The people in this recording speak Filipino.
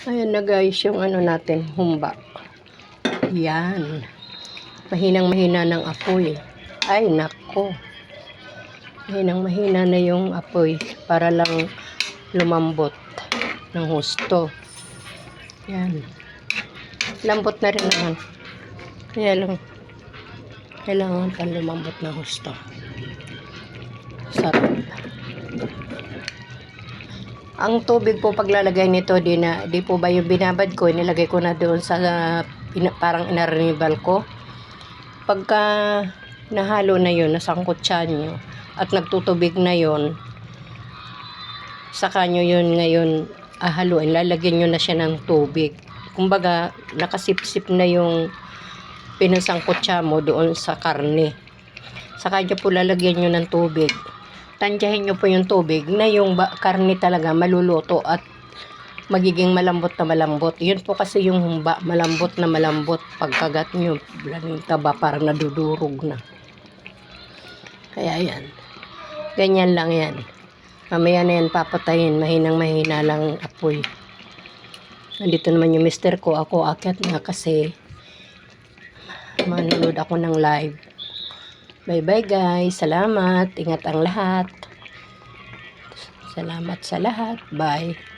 Ayan na guys, yung ano natin, humba. Yan. Mahinang-mahina ng apoy. Ay, nako. Mahinang-mahina na yung apoy para lang lumambot ng husto. Yan. Lambot na rin naman. Kaya lang, kailangan pang lumambot ng husto. Sarap. Ang tubig po paglalagay nito, di po ba yung binabad ko, nilagay ko na doon sa parang inarnival ko. Pagka nahalo na yun, nasangkot siya nyo, at nagtutubig na yun, saka nyo yun ngayon haluin, lalagyan nyo na siya ng tubig. Kumbaga, nakasipsip na yung pinasangkot siya mo doon sa karne. Saka nyo po lalagyan nyo ng tubig. Tansyahin nyo po yung tubig na yung karne talaga maluluto at magiging malambot na malambot. Yun po kasi yung humba, malambot na malambot. Pagkagat nyo, yung taba parang nadudurog na. Kaya yan. Ganyan lang yan. Mamaya na yan papatayin. Mahinang-mahina lang apoy. Nandito naman yung mister ko. Ako akyat na kasi manonood ako ng live. Bye-bye guys. Salamat. Ingat ang lahat. Salamat sa lahat. Bye.